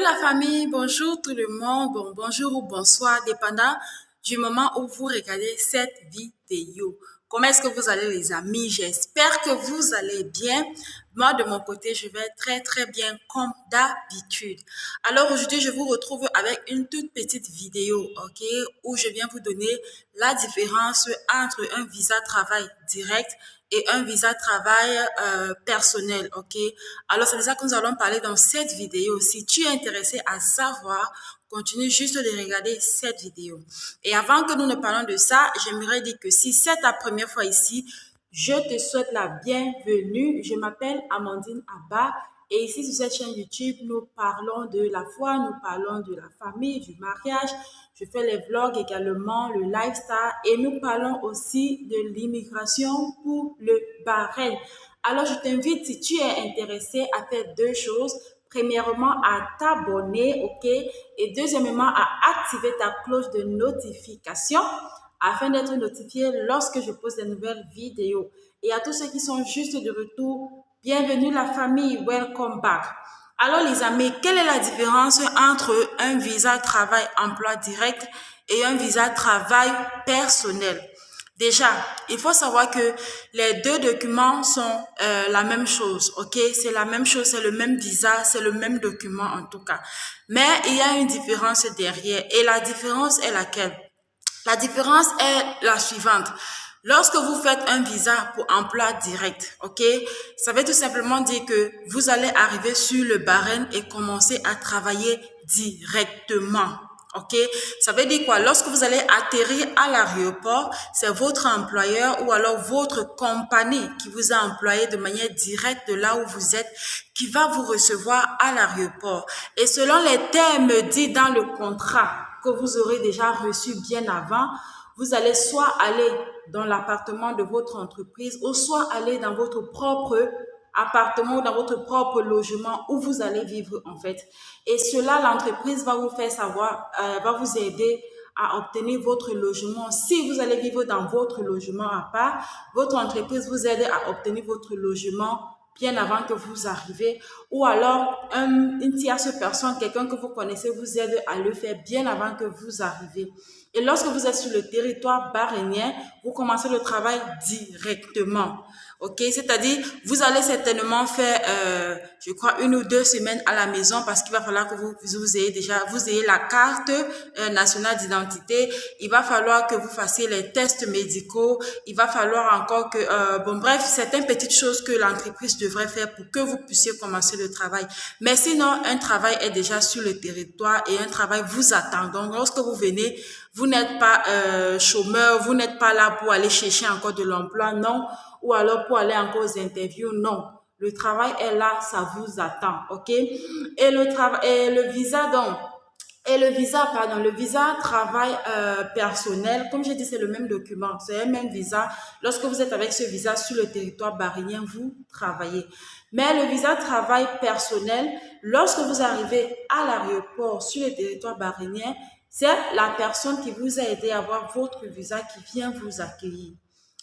la famille, bonjour tout le monde, bonjour ou bonsoir, dépendant du moment où vous regardez cette vidéo. Comment est-ce que vous allez les amis? J'espère que vous allez bien. Moi de mon côté, je vais très bien comme d'habitude. Alors aujourd'hui, je vous retrouve avec une toute petite vidéo, ok, où je viens vous donner la différence entre un visa travail direct et un visa travail personnel, ok? Alors, c'est de ça que nous allons parler dans cette vidéo. Si tu es intéressé à savoir, continue juste de regarder cette vidéo. Et avant que nous ne parlons de ça, j'aimerais dire que si c'est ta première fois ici, je te souhaite la bienvenue. Je m'appelle Amandine Abba. Et ici, sur cette chaîne YouTube, nous parlons de la foi, nous parlons de la famille, du mariage. Je fais les vlogs également, le lifestyle et nous parlons aussi de l'immigration pour le Bahreïn. Alors, je t'invite, si tu es intéressé, à faire deux choses. Premièrement, à t'abonner, ok? Et deuxièmement, à activer ta cloche de notification afin d'être notifié lorsque je pose de nouvelles vidéos. Et à tous ceux qui sont juste de retour, bienvenue la famille, welcome back. Alors les amis, quelle est la différence entre un visa travail-emploi direct et un visa travail personnel? Déjà, il faut savoir que les deux documents sont la même chose, ok? C'est la même chose, c'est le même visa, c'est le même document en tout cas. Mais il y a une différence derrière. Et la différence est laquelle? La différence est la suivante. Lorsque vous faites un visa pour emploi direct, ok, ça veut tout simplement dire que vous allez arriver sur le Bahreïn et commencer à travailler directement. Ok, ça veut dire quoi? Lorsque vous allez atterrir à l'aéroport, c'est votre employeur ou alors votre compagnie qui vous a employé de manière directe de là où vous êtes, qui va vous recevoir à l'aéroport. Et selon les termes dits dans le contrat que vous aurez déjà reçu bien avant, vous allez soit aller dans l'appartement de votre entreprise ou soit aller dans votre propre appartement ou dans votre propre logement où vous allez vivre en fait. Et cela, l'entreprise va vous faire savoir, va vous aider à obtenir votre logement. Si vous allez vivre dans votre logement à part, votre entreprise vous aide à obtenir votre logement bien avant que vous arrivez, ou alors une tierce personne, quelqu'un que vous connaissez, vous aide à le faire bien avant que vous arrivez. Et lorsque vous êtes sur le territoire bahreïnien, vous commencez le travail directement. Ok, c'est-à-dire, vous allez certainement faire, je crois, 1 ou 2 semaines à la maison parce qu'il va falloir que vous ayez déjà, vous ayez la carte nationale d'identité. Il va falloir que vous fassiez les tests médicaux. Il va falloir encore que, bon, bref, certaines petites choses que l'entreprise devrait faire pour que vous puissiez commencer le travail. Mais sinon, un travail est déjà sur le territoire et un travail vous attend. Donc, lorsque vous venez, vous n'êtes pas chômeur, vous n'êtes pas là pour aller chercher encore de l'emploi, non, ou alors pour aller encore aux interviews, non. Le travail est là, ça vous attend, ok? Et le visa, donc, le visa travail personnel, comme j'ai dit, c'est le même document, c'est le même visa. Lorsque vous êtes avec ce visa sur le territoire bahreïnien, vous travaillez. Mais le visa travail personnel, lorsque vous arrivez à l'aéroport sur le territoire bahreïnien, c'est la personne qui vous a aidé à avoir votre visa qui vient vous accueillir.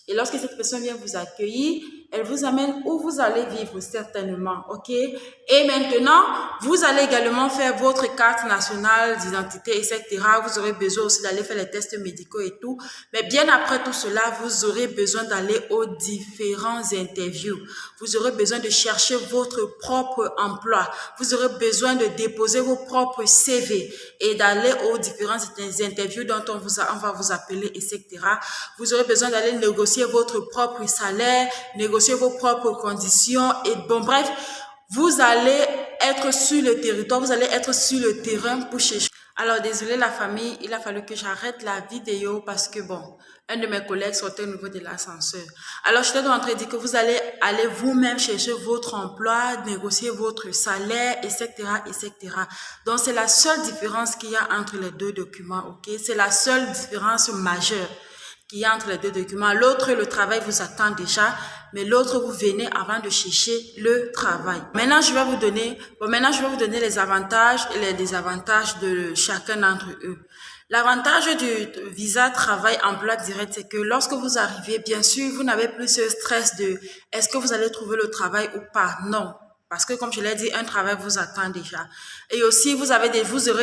Et lorsque cette personne vient vous accueillir, elle vous amène où vous allez vivre certainement, ok? Et maintenant, vous allez également faire votre carte nationale d'identité, etc. Vous aurez besoin aussi d'aller faire les tests médicaux et tout. Mais bien après tout cela, vous aurez besoin d'aller aux différents interviews. Vous aurez besoin de chercher votre propre emploi. Vous aurez besoin de déposer vos propres CV et d'aller aux différents interviews dont on va vous appeler, etc. Vous aurez besoin d'aller négocier votre propre salaire, négocier vos propres conditions et bon bref, vous allez être sur le territoire, vous allez être sur le terrain pour chercher. Alors désolé la famille, il a fallu que j'arrête la vidéo parce que bon, un de mes collègues sortait au niveau de l'ascenseur. Alors je suis en train de dire que vous allez aller vous-même chercher votre emploi, négocier votre salaire, etc., etc. Donc c'est la seule différence qu'il y a entre les deux documents, ok? C'est la seule différence majeure qu'il y a entre les deux documents. L'autre, le travail vous attend déjà, mais l'autre, vous venez avant de chercher le travail. Maintenant, je vais vous donner les avantages et les désavantages de chacun d'entre eux. L'avantage du visa travail emploi direct, c'est que lorsque vous arrivez, bien sûr, vous n'avez plus ce stress de est-ce que vous allez trouver le travail ou pas. Non. Parce que, comme je l'ai dit, un travail vous attend déjà. Et aussi, vous aurez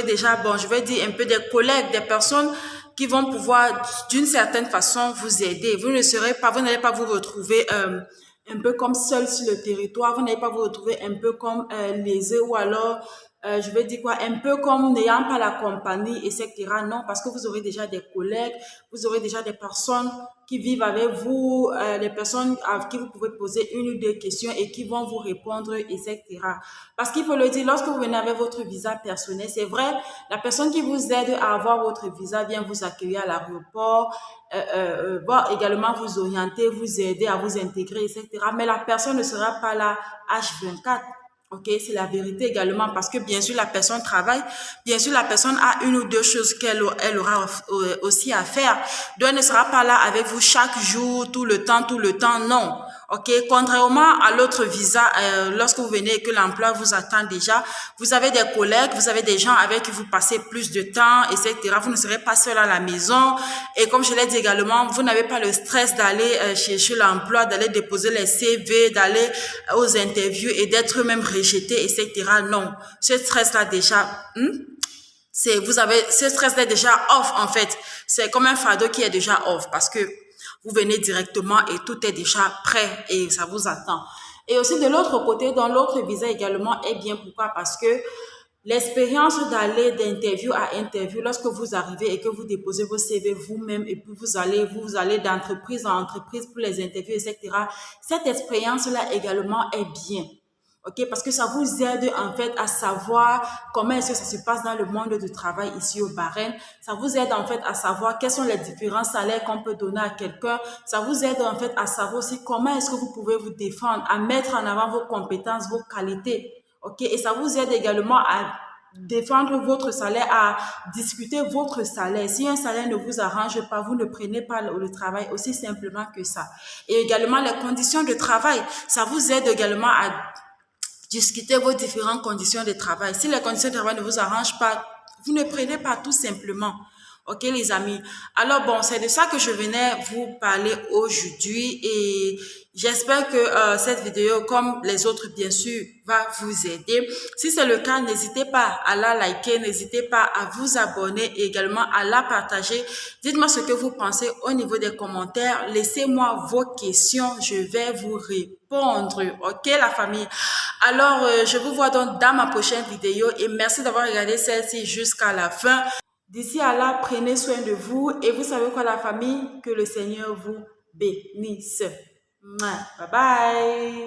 déjà, bon, je vais dire un peu des collègues, des personnes qui vont pouvoir, d'une certaine façon, vous aider. Vous n'allez pas vous retrouver un peu comme seul sur le territoire. Vous n'allez pas vous retrouver un peu comme lésé ou alors je vais dire quoi, un peu comme n'ayant pas la compagnie, etc. Non, parce que vous aurez déjà des collègues, vous aurez déjà des personnes qui vivent avec vous, des personnes à qui vous pouvez poser une ou deux questions et qui vont vous répondre, etc. Parce qu'il faut le dire, lorsque vous venez avec votre visa personnel, c'est vrai, la personne qui vous aide à avoir votre visa vient vous accueillir à l'aéroport, va également vous orienter, vous aider à vous intégrer, etc. Mais la personne ne sera pas là H24. Ok, c'est la vérité également parce que bien sûr la personne travaille, bien sûr la personne a une ou deux choses elle aura aussi à faire. Donc elle ne sera pas là avec vous chaque jour, tout le temps, non. Ok, contrairement à l'autre visa, lorsque vous venez et que l'emploi vous attend déjà, vous avez des collègues, vous avez des gens avec qui vous passez plus de temps, etc. Vous ne serez pas seul à la maison. Et comme je l'ai dit également, vous n'avez pas le stress d'aller chercher l'emploi, d'aller déposer les CV, d'aller aux interviews et d'être même rejeté, etc. Non, ce stress-là déjà, ce stress-là est déjà off en fait. C'est comme un fardeau qui est déjà off parce que vous venez directement et tout est déjà prêt et ça vous attend. Et aussi de l'autre côté, dans l'autre visa également est bien. Pourquoi? Parce que l'expérience d'aller d'interview à interview, lorsque vous arrivez et que vous déposez vos CV vous-même et puis vous allez d'entreprise en entreprise pour les interviews, etc. Cette expérience-là également est bien. Ok, parce que ça vous aide en fait à savoir comment est-ce que ça se passe dans le monde du travail ici au Bahreïn. Ça vous aide en fait à savoir quels sont les différents salaires qu'on peut donner à quelqu'un. Ça vous aide en fait à savoir aussi comment est-ce que vous pouvez vous défendre, à mettre en avant vos compétences, vos qualités. Ok, et ça vous aide également à défendre votre salaire, à discuter votre salaire. Si un salaire ne vous arrange pas, vous ne prenez pas le travail, aussi simplement que ça. Et également les conditions de travail. Ça vous aide également à discuter vos différentes conditions de travail. Si les conditions de travail ne vous arrangent pas, vous ne prenez pas tout simplement. Ok les amis. Alors bon, c'est de ça que je venais vous parler aujourd'hui et j'espère que cette vidéo, comme les autres bien sûr, va vous aider. Si c'est le cas, n'hésitez pas à la liker, n'hésitez pas à vous abonner et également à la partager. Dites-moi ce que vous pensez au niveau des commentaires. Laissez-moi vos questions, je vais vous répondre. Ok la famille. Alors, je vous vois donc dans ma prochaine vidéo et merci d'avoir regardé celle-ci jusqu'à la fin. D'ici à là, prenez soin de vous et vous savez quoi la famille? Que le Seigneur vous bénisse. Bye bye.